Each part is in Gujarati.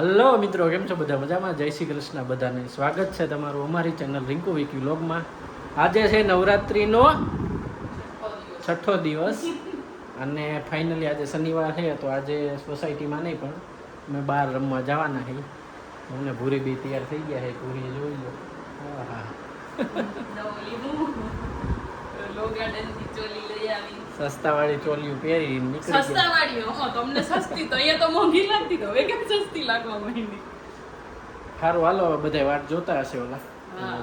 હલો મિત્રો, કેમ છો બધા? મજામાં? જય શ્રી કૃષ્ણ બધાને. સ્વાગત છે તમારું અમારી ચેનલ રિંકુ વિકી વ્લોગમાં. આજે છે નવરાત્રિનો છઠ્ઠો દિવસ અને ફાઇનલી આજે શનિવાર છે, તો આજે સોસાયટીમાં નહીં પણ અમે બહાર રમવા જવાના છીએ. મને ભૂરી બી તૈયાર થઈ ગયા છે. ભૂરી જોઈ લો. હા સસ્તાવાળી ચોલીઓ પહેરી નીકળી સસ્તાવાળી તમને સસ્તી તો અહીંયા તો મોંઘી લાગતી, તો હવે કેમ સસ્તી લાગવા માંડી? સારું, હાલો બધા વાટ જોતા હશે ઓલા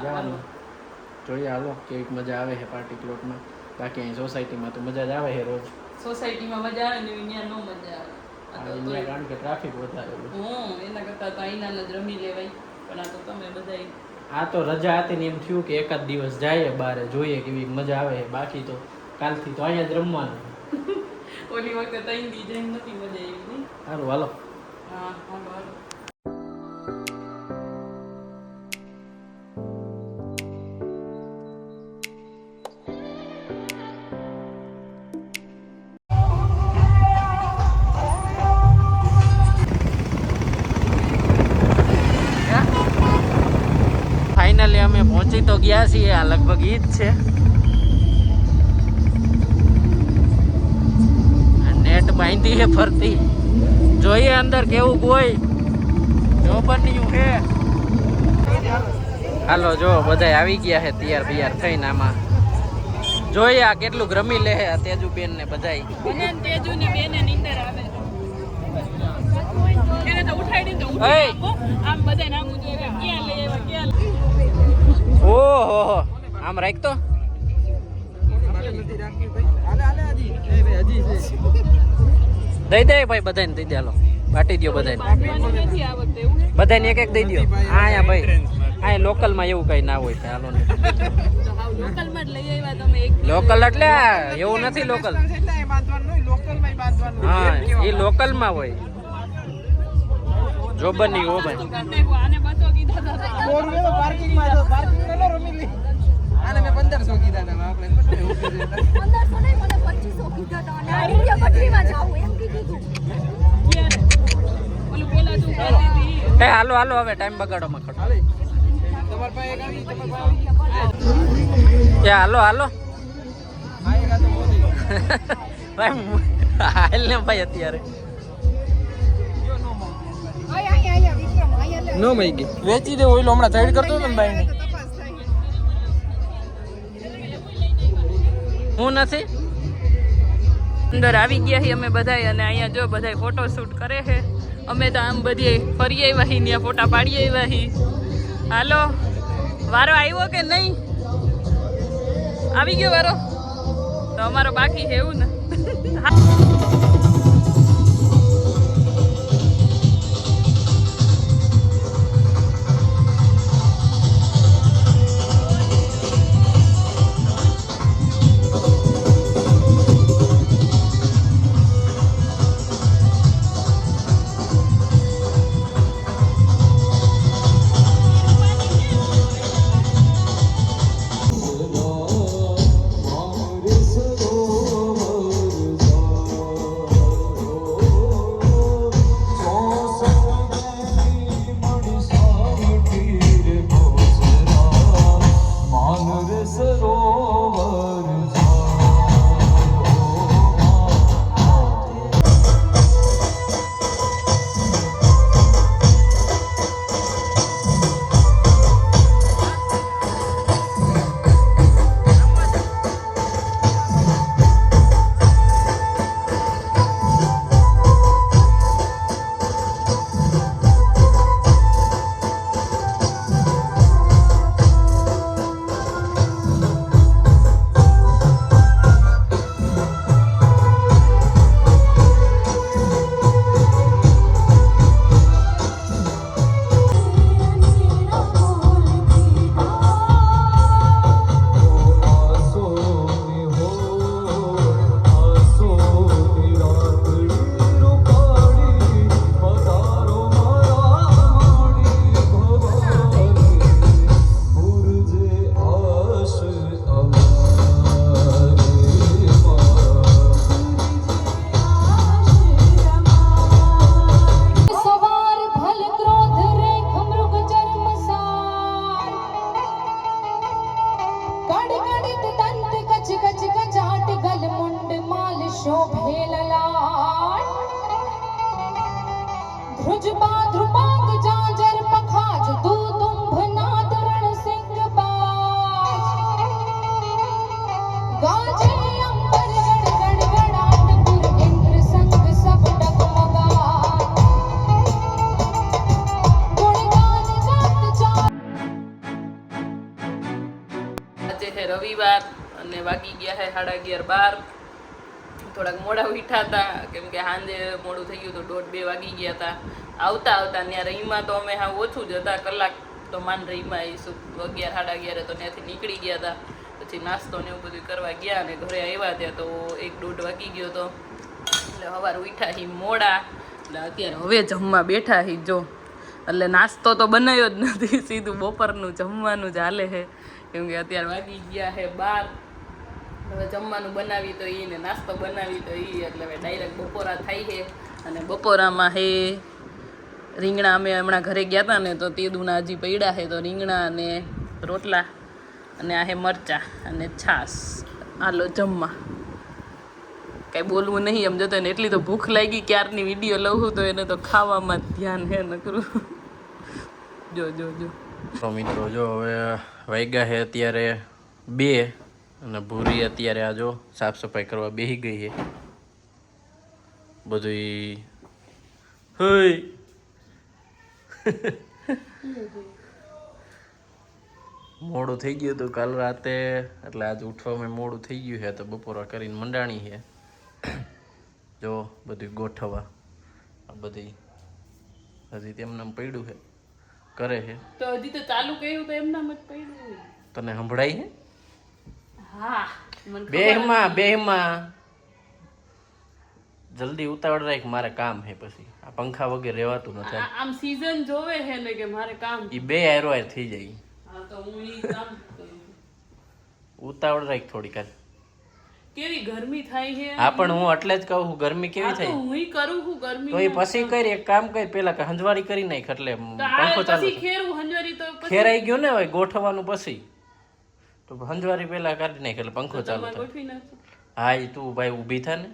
જવાનું. જોઈએ હાલો કેવી મજા આવે છે પાર્ટી પ્લોટમાં. બાકી અહીં સોસાયટીમાં તો મજા જ આવે છે રોજ. સોસાયટીમાં મજા આવે ને અહીંયા નો મજા આવે. કારણ કે ટ્રાફિક વધારે. એના કરતા તો અહીંના જ રમી લેવાય. પણ આ તો તમે બધા આ તો રજા હતી ને એમ થયું કે એકાદ દિવસ જાય બારે, જોઈએ કેવી મજા આવે. બાકી તો કાલથી તો અહીંયા જ રમવાનું. ઓલી વખતે તઈ દી જેમ નથી મજા આવી. સારું હાલો. હા હાલો. ફાઇનલી અમે પહોંચી તો ગયા છીએ. આ લગભગ ઈ જ છે. નેટ બાંધી છે ફરતી. જોઈએ અંદર કેવું હોય. જો બન્યું છે. હાલો જો બધા આવી ગયા છે તૈયાર બિયાર થઈને. આમાં જોઈએ આ કેટલું રમી લે છે આ તેજુ બેન ને બધાય. તેજુ ની બેન ને નીંદર આવે. એને તો ઉઠાડી દો. આમ બધા નામ જોઈએ ક્યાં લઈ આવ્યા ક્યાં. ઓહો આમ રાખ તો. દઈ દે ભાઈ બધાને દઈ દે. હાલો બાટી દો બધાને. બધાને એક એક દઈ દો. અહીંયા ભાઈ અહીંયા લોકલમાં એવું કઈ ના હોય. હાલો ને લોકલમાં જ લઈ આવ્યા તમે. લોકલ એટલે એવું નથી. લોકલ હા એ લોકલમાં હોય. જો બની હો ભાઈ. આને 200 કીધા હતા. પાર્કિંગમાં જો પાર્કિંગ નો રમી લી. આને મે 1500 કીધા હતા. આપણે 1500 નહીં મને 2500 કીધા હતા. અને આ ઇન્ડિયા પટરીમાં જાવ એમ કીધું. ક્યારે ઓલું પેલા તું કહેતી. એ હાલો હાલો હવે ટાઈમ બગાડો મકડો. તમાર પાસે એક આવી તમાર પાસે. એ હાલો હાલો. આયેગા તો મોદી. ભાઈ હાલ ને ભાઈ અત્યારે નો મઈ ગઈ. વેચી દે. ઓઈલો હમણાં સાઈડ કરતો હતો ને ભાઈ ને. હું નથી અંદર આવી ગયા છીએ અમે બધા. અને અહીંયા જો બધા ફોટો શૂટ કરે છે. અમે તો આમ બધી ફરી આવ્યા છીએ, ત્યાં ફોટા પાડી આવ્યા છીએ. હાલો વારો આવ્યો કે નહીં? આવી ગયો વારો તો અમારો બાકી છે એવું ને. લલાટ ધ્રુજમાં ધ્રુમાંગ જાજર પખાજ દૂતુંભ નાદ રણસિંગ બાજ ગાજે અંબર ગણ ગણાટ પુર ઇન્દ્ર સંગ સબ ડગમગાટ ગુણગાન ગાત ચા આજે છે રવિવાર અને વાગી ગયા છે 11:30 થોડાક મોડા ઉઠ્યા હતા કેમ કે સાંજે મોડું થઈ ગયું તો 1:30-2 વાગી ગયા હતા આવતા ત્યાં રહીમાં તો અમે હા ઓછું જ હતા કલાક તો માન રહીમાં આવીશું 11-11:30 તો ત્યાંથી નીકળી ગયા હતા પછી નાસ્તો ને એવું બધું કરવા ગયા અને ઘરે આવ્યા ત્યાં તો 1-1:30 વાગી ગયો હતો એટલે સવારે ઉઠ્યા હી મોડા એટલે અત્યારે હવે જમવા બેઠા હી જો એટલે નાસ્તો તો બનાવ્યો જ નથી સીધું બપોરનું જમવાનું જ હાલે છે કેમ કે અત્યારે વાગી ગયા છે 12 હવે જમવાનું બનાવી તો ઈ ને નાસ્તો બનાવી તો ઈ એટલે હવે ડાયરેક્ટ બપોરા થાય છે અને બપોરામાં હે રીંગણા અમે હમણાં ઘરે ગયા હતા ને તો તે દૂના હજી પડ્યા છે તો રીંગણા અને રોટલા અને આ હે મરચાં અને છાશ હાલો જમવા કાંઈ બોલવું નહીં એમ જતો ને એટલી તો ભૂખ લાગી ક્યારની વિડીયો લઉં તો એને તો ખાવામાં જ ધ્યાન હે નકરું જો જો જો તો મિત્રો જો હવે વાગ્યા છે અત્યારે 2 અને ભૂરી અત્યારે આ જો સાફ સફાઈ કરવા બેસી ગઈ છે બધું હોય મોડું થઈ ગયું હતું કાલ રાતે એટલે આજે ઉઠવામાં મોડું થઈ ગયું છે તો બપોરા કરીને મંડાણી છે જો બધું ગોઠવવા આ બધી હજી તેમને પડ્યું છે કરે છે તો હજી તો ચાલુ કર્યું તો એમના મત પડ્યું તને સંભળાય છે હા મને બેહમાં જલ્દી ઉતાવળ રાખ મારે કામ છે પછી આ પંખા વગર રહેવાતું નથી આમ સીઝન જોવે છે ને કે મારે કામ ઈ બે હારો થઈ જાય હા તો હું ઈ કામ કરું ઉતાવળ રાખ થોડી કાલ કેવી ગરમી થાય છે હા પણ હું એટલે જ કહું છું ગરમી કેવી હા તો થાય હું ઈ કરું છું ગરમી તો એ પછી કરી એક કામ કરી પેલા કે હંજવારી કરી નાખ એટલે પંખો ચાલુ પછી ખેરું હંજવારી તો પછી ખેરાઈ ગયું ને હવે ગોઠવવાનું પછી તો હંજવારી પેલા કાઢી નાખ એટલે પંખો ચાલુ તમારે થાય ગોઠવી નાખો હા એ તું ભાઈ ઊભી થા ને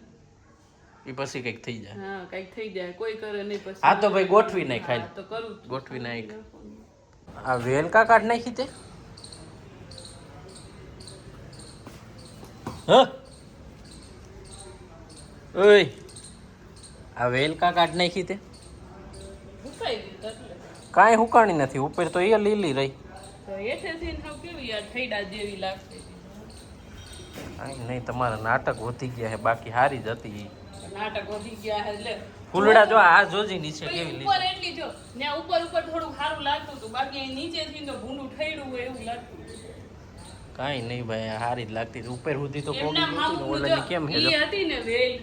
એ પછી કંઈક થઈ જાય હા કઈક થઈ જાય કોઈ કરે નહીં પછી હા તો ભાઈ ગોઠવી નાખ ખાલી તો કરું જ. ગોઠવી નાખ આ વેલ કા કાઢ નાખી તે હા ઓય આ વેલ કા કાઢ નાખી તે હુકાઈ ગયું એટલે કાંઈ હુકાણી નથી ઉપર તો એ લીલી રહી તો હેઠેથી હાવ કેવી યાર થઈડા જેવી લાગતી કાંઈ નહીં તમારા નાટક વધી ગયા છે બાકી હારી જ હતી નાટક વધી ગયા છે એટલે ફૂલડા જો આ જોજી નીચે પછી કેવી ઉપર લીલી એટલી જો ત્યાં ઉપર થોડું સારું લાગતું હતું બાકી અહીં નીચેથી તો ભૂંડું ઠેડું હોય એવું લાગતું કાંઈ નહીં ભાઈ આ હારી જ લાગતી હતી. ઉપર સુધી તો એમના પોગી નહોતી ને, માઉન્ટનું ઓલાની કેમ જો છે જો. ઈ હતી ને વેલ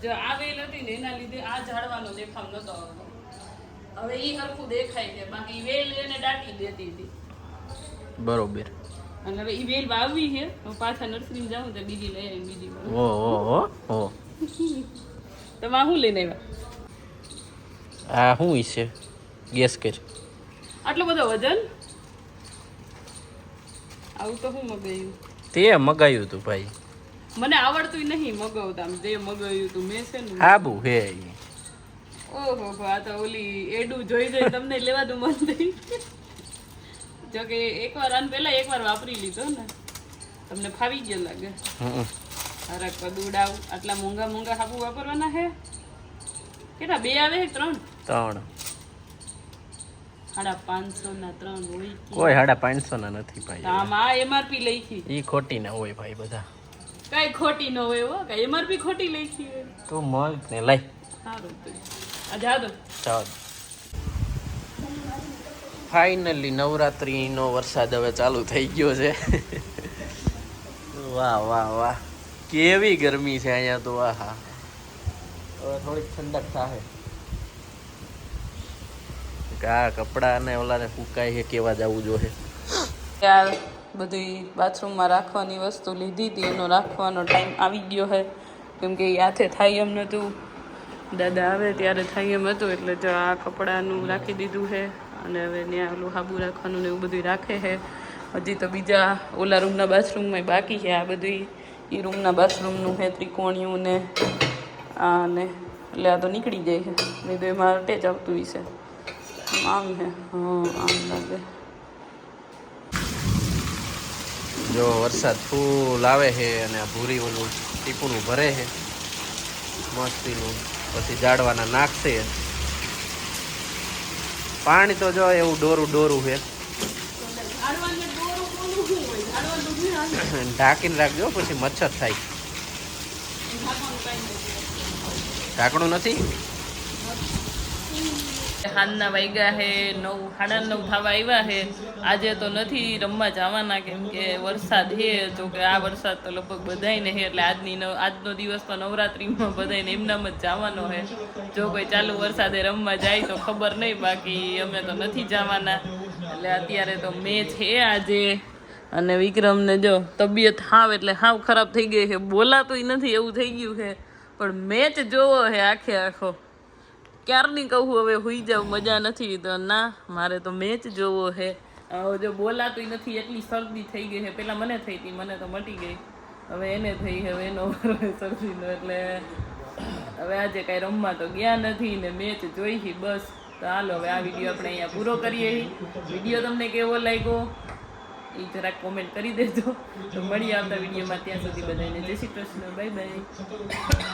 જો આ વેલ હતી ને એના લીધે આ ઝાડવાનો દેખાવ નતો આવતો હવે ઈ હરખું દેખાય છે બાકી વેલ એને દાટી દેતી હતી બરોબર અને હવે ઈ વેલ વાવવી છે હું પાછા નર્સરી જાઉં તો બીજી લઈ આવી બીજી વાવું. ઓ ઓ ઓ ઓ તમે આ શું લઈને આવ્યા આ શું છે ગેસ કર આટલો બધો વજન આવું તો શું મગાવ્યું તે મગાયું તું ભાઈ મને આવડતું નહીં મગાવતા આમ જે મગાવ્યું તું મેં છે ને આબુ હે ઈ. ઓહો આ તો ઓલી એડું જોઈ તમને લેવાનું મન થઈ જો કે એકવાર આને પહેલા એકવાર વાપરી લીધો ને તમને ફાવી ગયો લાગે હમ. હરક પદુડાવ આટલા મોંઘા હાબુ વાપરવાના છે કેટલા 2 આવે છે 3 ત્રણ 550 ના 3 હોય કોઈ 550 ના નથી ભાઈ આમાં આ એમઆરપી લખી ઈ ખોટી ના હોય ભાઈ બધા કઈ ખોટી ન હોય હો કઈ એમઆરપી ખોટી લખી હોય તું મગ ને લઈ સારું તો આ જા દો ચાલ ફાઇનલી નવરાત્રીનો વરસાદ હવે ચાલુ થઈ ગયો છે વાહ વાહ વાહ કેવી ગરમી છે અહીંયા તો આહા હવે થોડીક ઠંડક થાય આ કપડાં ને ઓલાને ફૂકાય છે કેવા જવું જોઈએ યાર બધી બાથરૂમમાં રાખવાની વસ્તુ લીધી હતી એનો રાખવાનો ટાઈમ આવી ગયો છે કેમ કે હાથે થાય એમ નહોતું દાદા આવે ત્યારે થાય એમ હતું એટલે જો આ કપડાનું રાખી દીધું છે અને હવે ત્યાં ઓલું હાબુ રાખવાનું ને એવું બધું રાખે છે હજી તો બીજા ઓલા રૂમના બાથરૂમમાં બાકી છે આ બધું એ રૂમના બાથરૂમનું છે ત્રિકોણિયું ને અને એટલે આ તો નીકળી જાય છે નહીં તો એમાં અટેચ આવતું હશે આમ છે હા આમ લાગે જો વરસાદ ફૂલ આવે છે અને આ ભૂરી ઓલું ટીપુનું ભરે છે મસ્તીનું પછી જાડવાના નાખશે પાણી તો જો એવું ડોરું છે ઢાંકીને રાખજો પછી મચ્છર થાય ઢાંકણું નથી હાલના વાગ્યા છે 9:30 થવા આવ્યા છે આજે તો નથી રમવા જવાના કેમ કે વરસાદ છે જો કે આ વરસાદ તો લગભગ બધાયને છે એટલે આજનો દિવસ તો નવરાત્રિમાં બધાયને એમનામ જ જવાનો છે જો કોઈ ચાલુ વરસાદે રમવા જાય તો ખબર નહીં બાકી અમે તો નથી જવાના એટલે અત્યારે તો મેચ છે આજે અને વિક્રમને જો તબિયત એટલે હાવ ખરાબ થઈ ગઈ છે બોલાતુંય નથી એવું થઈ ગયું છે પણ મેચ જોવો છે આખો ક્યારની કહું હવે હુઈ જાવ મજા નથી તો ના મારે તો મેચ જોવો છે જો બોલાતું નથી એટલી શરદી થઈ ગઈ છે પેલા મને થઈ હતી મને તો મટી ગઈ હવે એને થઈ હવે એનો શરદીનો એટલે હવે આજે કાંઈ રમવા તો ગયા નથી ને મેચ જોઈ છે બસ તો હાલો હવે આ વિડીયો આપણે અહીંયા પૂરો કરીએ વિડીયો તમને કેવો લાગ્યો એ જરાક કોમેન્ટ કરી દેજો તો મળીએ આવતા વિડીયોમાં ત્યાં સુધી બધાને જય શ્રી કૃષ્ણ બાય બાય